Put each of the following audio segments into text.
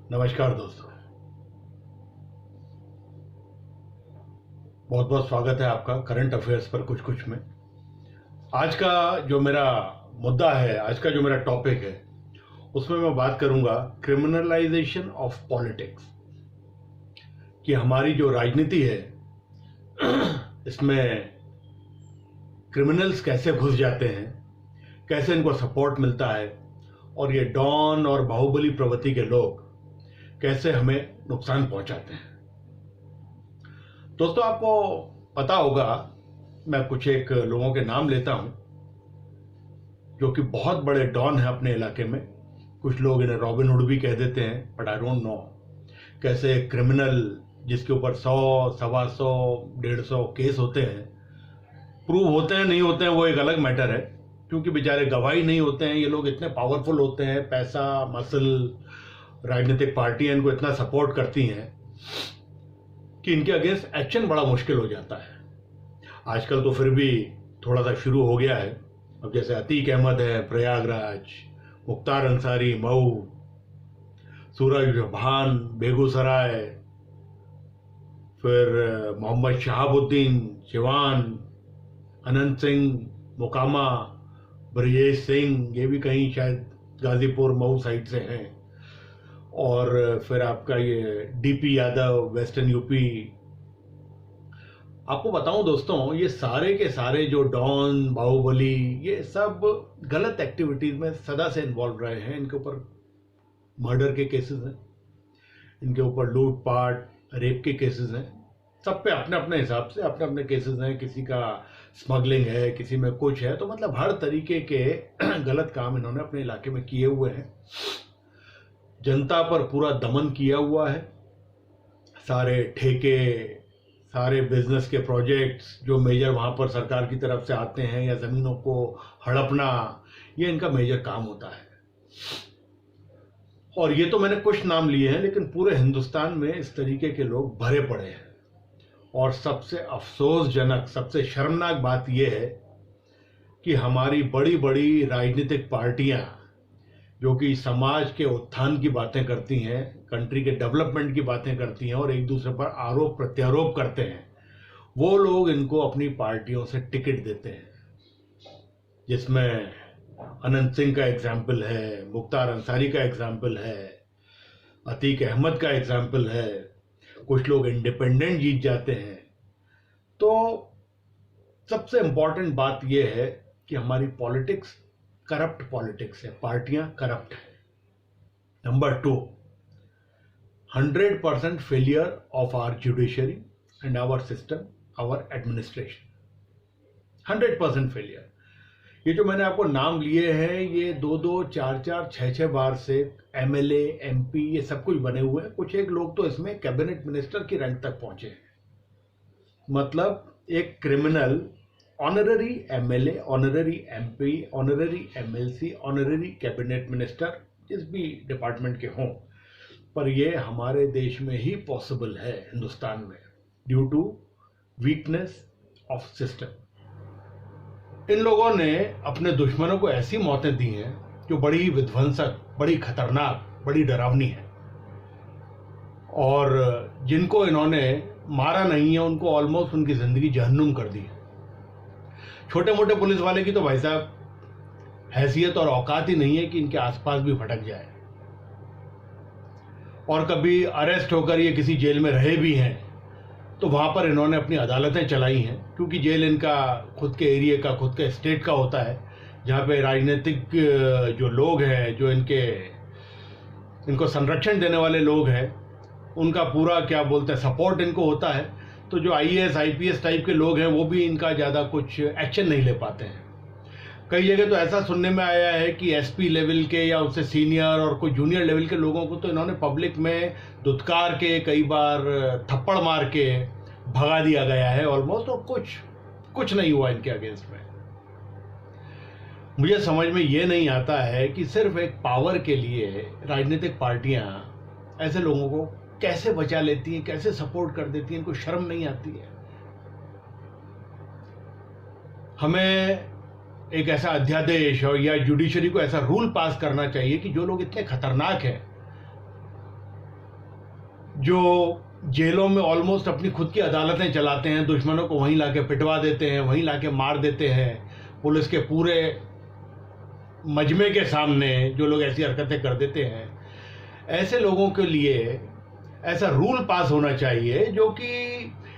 नमस्कार दोस्तों, बहुत बहुत स्वागत है आपका करंट अफेयर्स पर कुछ कुछ में। आज का जो मेरा मुद्दा है, आज का जो मेरा टॉपिक है, उसमें मैं बात करूंगा क्रिमिनलाइजेशन ऑफ पॉलिटिक्स। कि हमारी जो राजनीति है इसमें क्रिमिनल्स कैसे घुस जाते हैं, कैसे इनको सपोर्ट मिलता है, और ये डॉन और बाहुबली प्रवृत्ति के लोग कैसे हमें नुकसान पहुंचाते हैं। दोस्तों, आपको पता होगा, मैं कुछ एक लोगों के नाम लेता हूं जो कि बहुत बड़े डॉन हैं अपने इलाके में। कुछ लोग इन्हें रॉबिन हुड भी कह देते हैं, बट आई डोंट नो कैसे क्रिमिनल जिसके ऊपर 100, 125, 150 केस होते हैं, प्रूव होते हैं नहीं होते हैं वो एक अलग मैटर है, क्योंकि बेचारे गवाही नहीं होते हैं। ये लोग इतने पावरफुल होते हैं, पैसा, मसल, राजनीतिक पार्टियां इनको इतना सपोर्ट करती हैं कि इनके अगेंस्ट एक्शन बड़ा मुश्किल हो जाता है। आजकल तो फिर भी थोड़ा सा शुरू हो गया है। अब जैसे अतीक अहमद है प्रयागराज, मुख्तार अंसारी मऊ, सूरज भान बेगूसराय, फिर मोहम्मद शहाबुद्दीन सिवान, अनंत सिंह मोकामा, ब्रजेश सिंह, ये भी कहीं शायद गाजीपुर मऊ साइड से हैं, और फिर आपका ये डीपी यादव वेस्टर्न यूपी। आपको बताऊं दोस्तों, ये सारे के सारे जो डॉन, बाहुबली, ये सब गलत एक्टिविटीज में सदा से इन्वॉल्व रहे हैं। इनके ऊपर मर्डर के केसेस हैं, इनके ऊपर लूटपाट, रेप के केसेस हैं। सब पे अपने अपने हिसाब से अपने अपने केसेस हैं। किसी का स्मगलिंग है, किसी में कुछ है, तो मतलब हर तरीके के गलत काम इन्होंने अपने इलाके में किए हुए हैं। जनता पर पूरा दमन किया हुआ है। सारे ठेके, सारे बिजनेस के प्रोजेक्ट्स जो मेजर वहाँ पर सरकार की तरफ से आते हैं, या ज़मीनों को हड़पना, ये इनका मेजर काम होता है। और ये तो मैंने कुछ नाम लिए हैं, लेकिन पूरे हिंदुस्तान में इस तरीके के लोग भरे पड़े हैं। और सबसे अफसोसजनक, सबसे शर्मनाक बात यह है कि हमारी बड़ी बड़ी राजनीतिक पार्टियां जो कि समाज के उत्थान की बातें करती हैं, कंट्री के डेवलपमेंट की बातें करती हैं, और एक दूसरे पर आरोप प्रत्यारोप करते हैं, वो लोग इनको अपनी पार्टियों से टिकट देते हैं। जिसमें अनंत सिंह का एग्जाम्पल है, मुख्तार अंसारी का एग्जाम्पल है, अतीक अहमद का एग्जाम्पल है, कुछ लोग इंडिपेंडेंट जीत जाते हैं। तो सबसे इंपॉर्टेंट बात यह है कि हमारी पॉलिटिक्स करप्ट पॉलिटिक्स है, पार्टियां करप्ट है। Number 2, 100% failure of our judiciary and our system, our administration. 100% failure. ये जो मैंने आपको नाम लिए हैं, ये 2-2, 4-4, 6-6 बार से एमएलए, एमपी, ये सब कुछ बने हुए हैं। कुछ एक लोग तो इसमें कैबिनेट मिनिस्टर की रैंक तक पहुंचे हैं। मतलब एक criminal honorary MLA, honorary MP, honorary MLC, honorary cabinet minister, जिस भी डिपार्टमेंट के हों, पर ये हमारे देश में ही पॉसिबल है, हिंदुस्तान में, due to weakness of system. इन लोगों ने अपने दुश्मनों को ऐसी मौतें दी हैं जो बड़ी विध्वंसक, बड़ी खतरनाक, बड़ी डरावनी है। और जिनको इन्होंने मारा नहीं है, उनको ऑलमोस्ट उनकी जिंदगी जहन्नुम कर दी है। छोटे मोटे पुलिस वाले की तो भाई साहब हैसियत और औकात ही नहीं है कि इनके आसपास भी भटक जाए। और कभी अरेस्ट होकर ये किसी जेल में रहे भी हैं तो वहां पर इन्होंने अपनी अदालतें चलाई हैं, क्योंकि जेल इनका खुद के एरिया का, खुद के स्टेट का होता है, जहाँ पे राजनीतिक जो लोग हैं, जो इनको संरक्षण देने वाले लोग हैं, उनका पूरा क्या बोलते हैं सपोर्ट इनको होता है। तो जो आईएएस, आईपीएस टाइप के लोग हैं, वो भी इनका ज़्यादा कुछ एक्शन नहीं ले पाते हैं। कई जगह तो ऐसा सुनने में आया है कि एसपी लेवल के या उससे सीनियर और कुछ जूनियर लेवल के लोगों को तो इन्होंने पब्लिक में दुत्कार के, कई बार थप्पड़ मार के भगा दिया गया है ऑलमोस्ट, और कुछ नहीं हुआ इनके अगेंस्ट में। मुझे समझ में ये नहीं आता है कि सिर्फ एक पावर के लिए राजनीतिक पार्टियां ऐसे लोगों को कैसे बचा लेती हैं, कैसे सपोर्ट कर देती हैं। इनको शर्म नहीं आती है। हमें एक ऐसा अध्यादेश और या जुडिशरी को ऐसा रूल पास करना चाहिए कि जो लोग इतने खतरनाक हैं, जो जेलों में ऑलमोस्ट अपनी खुद की अदालतें चलाते हैं, दुश्मनों को वहीं लाके पिटवा देते हैं, वहीं लाके मार देते हैं, पुलिस के पूरे मजमे के सामने जो लोग ऐसी हरकतें कर देते हैं, ऐसे लोगों के लिए ऐसा रूल पास होना चाहिए जो कि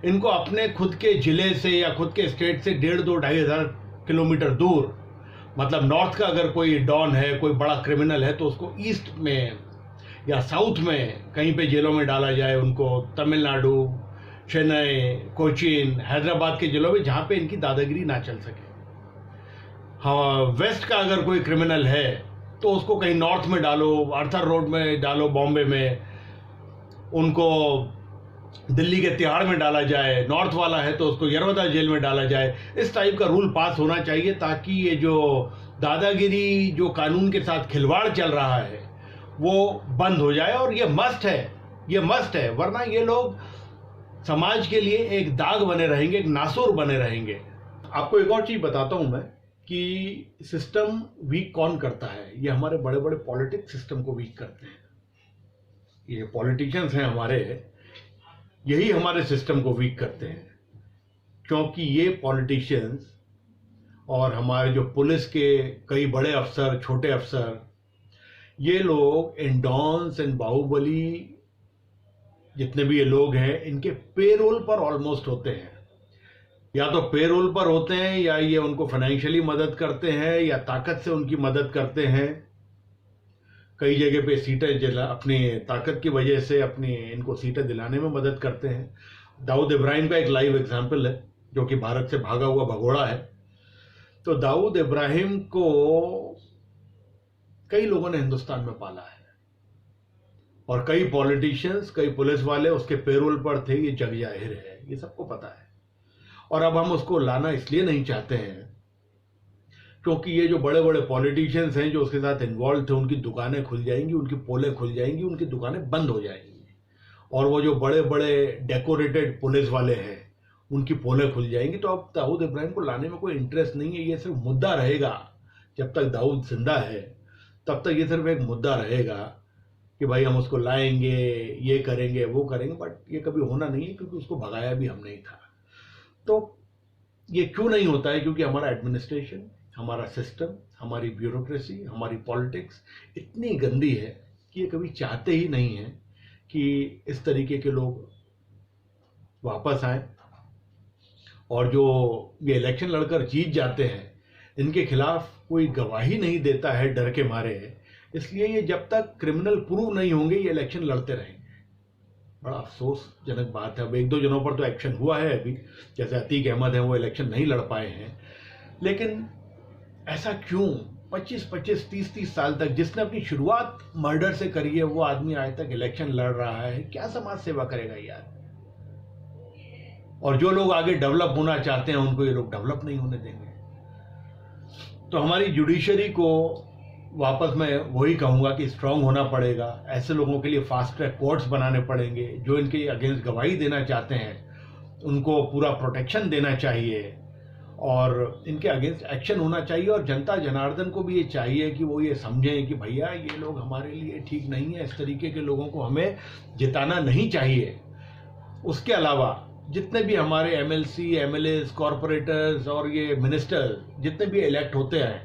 इनको अपने खुद के ज़िले से या खुद के स्टेट से 1,500-2,500 किलोमीटर दूर, मतलब नॉर्थ का अगर कोई डॉन है, कोई बड़ा क्रिमिनल है, तो उसको ईस्ट में या साउथ में कहीं पे जेलों में डाला जाए। उनको तमिलनाडु, चेन्नई, कोचीन, हैदराबाद के जेलों में, जहाँ पे इनकी दादागिरी ना चल सके। हाँ, वेस्ट का अगर कोई क्रिमिनल है तो उसको कहीं नॉर्थ में डालो, आर्थर रोड में डालो, बॉम्बे में, उनको दिल्ली के तिहाड़ में डाला जाए, नॉर्थ वाला है तो उसको यरवदा जेल में डाला जाए। इस टाइप का रूल पास होना चाहिए ताकि ये जो दादागिरी, जो कानून के साथ खिलवाड़ चल रहा है, वो बंद हो जाए। और ये मस्ट है, ये मस्ट है, वरना ये लोग समाज के लिए एक दाग बने रहेंगे, एक नासूर बने रहेंगे। आपको एक और चीज़ बताता हूँ मैं कि सिस्टम वीक कौन करता है। ये हमारे बड़े बड़े पॉलिटिक्स सिस्टम को वीक करते हैं। ये पॉलिटिशियंस हैं हमारे, यही हमारे सिस्टम को वीक करते हैं, क्योंकि ये पॉलिटिशियंस और हमारे जो पुलिस के कई बड़े अफसर, छोटे अफसर, ये लोग इन डॉन्स एंड बाहुबली जितने भी ये लोग हैं, इनके पेरोल पर ऑलमोस्ट होते हैं। या तो पेरोल पर होते हैं, या ये उनको फाइनेंशियली मदद करते हैं, या ताकत से उनकी मदद करते हैं। कई जगह पे सीटें अपनी ताकत की वजह से अपनी इनको सीटें दिलाने में मदद करते हैं। दाऊद इब्राहिम का एक लाइव एग्जाम्पल है, जो कि भारत से भागा हुआ भगोड़ा है। तो दाऊद इब्राहिम को कई लोगों ने हिंदुस्तान में पाला है, और कई पॉलिटिशियंस, कई पुलिस वाले उसके पेरोल पर थे, ये जग जाहिर है, ये सबको पता है। और अब हम उसको लाना इसलिए नहीं चाहते हैं क्योंकि ये जो बड़े बड़े पॉलिटिशियंस हैं जो उसके साथ इन्वॉल्व थे, उनकी दुकानें खुल जाएंगी, उनकी पोलें खुल जाएंगी, उनकी दुकानें बंद हो जाएंगी। और वो जो बड़े बड़े डेकोरेटेड पुलिस वाले हैं, उनकी पोलें खुल जाएंगी। तो अब दाऊद इब्राहिम को लाने में कोई इंटरेस्ट नहीं है। ये सिर्फ मुद्दा रहेगा, जब तक दाऊद जिंदा है तब तक ये सिर्फ एक मुद्दा रहेगा कि भाई हम उसको लाएंगे, ये करेंगे, वो करेंगे, बट ये कभी होना नहीं है, क्योंकि उसको भगाया भी हमने ही था। तो ये क्यों नहीं होता है? क्योंकि हमारा एडमिनिस्ट्रेशन, हमारा सिस्टम, हमारी ब्यूरोक्रेसी, हमारी पॉलिटिक्स इतनी गंदी है कि ये कभी चाहते ही नहीं है कि इस तरीके के लोग वापस आए। और जो ये इलेक्शन लड़कर जीत जाते हैं, इनके खिलाफ कोई गवाही नहीं देता है डर के मारे, इसलिए ये जब तक क्रिमिनल प्रूव नहीं होंगे ये इलेक्शन लड़ते रहेंगे। बड़ा अफसोसजनक बात है। अब एक दो जनों पर तो एक्शन हुआ है अभी, जैसे अतीक अहमद हैं, वो इलेक्शन नहीं लड़ पाए हैं। लेकिन ऐसा क्यों? 25-25, 30-30 साल तक जिसने अपनी शुरुआत मर्डर से करी है, वो आदमी आज तक इलेक्शन लड़ रहा है। क्या समाज सेवा करेगा यार? और जो लोग आगे डेवलप होना चाहते हैं, उनको ये लोग डेवलप नहीं होने देंगे। तो हमारी जुडिशरी को वापस मैं वही कहूँगा कि स्ट्रांग होना पड़ेगा। ऐसे लोगों के लिए फास्ट ट्रैक कोर्ट्स बनाने पड़ेंगे। जो इनके अगेंस्ट गवाही देना चाहते हैं, उनको पूरा प्रोटेक्शन देना चाहिए और इनके अगेंस्ट एक्शन होना चाहिए। और जनता जनार्दन को भी ये चाहिए कि वो ये समझें कि भैया ये लोग हमारे लिए ठीक नहीं है, इस तरीके के लोगों को हमें जिताना नहीं चाहिए। उसके अलावा जितने भी हमारे एमएलसी, एमएलएस, कॉरपोरेटर्स और ये मिनिस्टर जितने भी इलेक्ट होते हैं,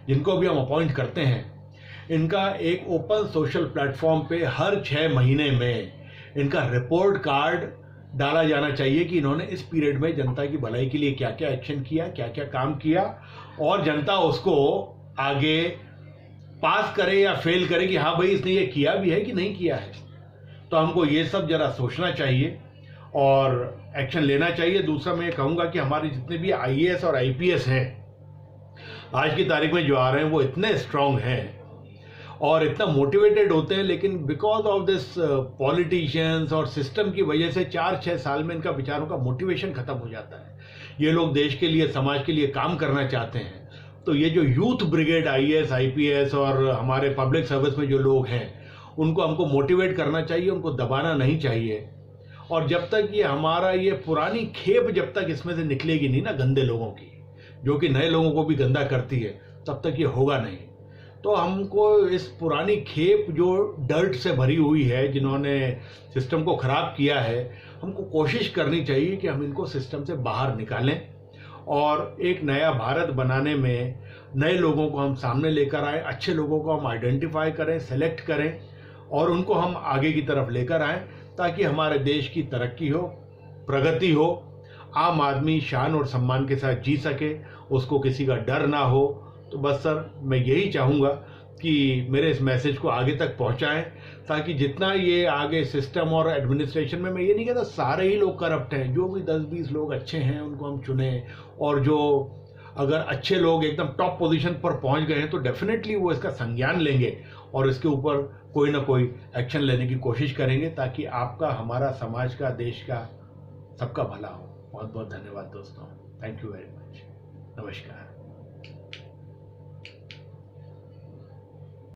जिनको भी हम अपॉइंट करते हैं, इनका एक ओपन सोशल प्लेटफॉर्म पे हर 6 महीने में इनका रिपोर्ट कार्ड डाला जाना चाहिए कि इन्होंने इस पीरियड में जनता की भलाई के लिए क्या क्या एक्शन किया, क्या क्या काम किया, और जनता उसको आगे पास करे या फेल करे कि हाँ भाई इसने ये किया भी है कि नहीं किया है। तो हमको ये सब जरा सोचना चाहिए और एक्शन लेना चाहिए। दूसरा मैं ये कहूँगा कि हमारे जितने भी आईएएस और आईपीएस हैं, आज की तारीख में जो आ रहे हैं, वो इतने स्ट्रांग हैं और इतना मोटिवेटेड होते हैं, लेकिन बिकॉज ऑफ दिस पॉलिटिशियंस और सिस्टम की वजह से 4-6 साल में इनका विचारों का मोटिवेशन खत्म हो जाता है। ये लोग देश के लिए, समाज के लिए काम करना चाहते हैं। तो ये जो यूथ ब्रिगेड आईएएस, आईपीएस और हमारे पब्लिक सर्विस में जो लोग हैं, उनको हमको मोटिवेट करना चाहिए, उनको दबाना नहीं चाहिए। और जब तक ये हमारा ये पुरानी खेप जब तक इसमें से निकलेगी नहीं ना, गंदे लोगों की, जो कि नए लोगों को भी गंदा करती है, तब तक ये होगा नहीं। तो हमको इस पुरानी खेप जो डर्ट से भरी हुई है, जिन्होंने सिस्टम को ख़राब किया है, हमको कोशिश करनी चाहिए कि हम इनको सिस्टम से बाहर निकालें और एक नया भारत बनाने में नए लोगों को हम सामने लेकर आए, अच्छे लोगों को हम आइडेंटिफाई करें, सेलेक्ट करें और उनको हम आगे की तरफ लेकर आएं, ताकि हमारे देश की तरक्की हो, प्रगति हो, आम आदमी शान और सम्मान के साथ जी सके, उसको किसी का डर ना हो। तो बस सर, मैं यही चाहूँगा कि मेरे इस मैसेज को आगे तक पहुँचाएं, ताकि जितना ये आगे सिस्टम और एडमिनिस्ट्रेशन में, मैं ये नहीं कहता सारे ही लोग करप्ट हैं, जो भी 10-20 लोग अच्छे हैं उनको हम चुनें, और जो अगर अच्छे लोग एकदम टॉप पोजीशन पर पहुंच गए हैं तो डेफिनेटली वो इसका संज्ञान लेंगे और इसके ऊपर कोई ना कोई एक्शन लेने की कोशिश करेंगे, ताकि आपका, हमारा, समाज का, देश का, सबका भला हो। बहुत बहुत धन्यवाद दोस्तों। Thank you very much. नमस्कार।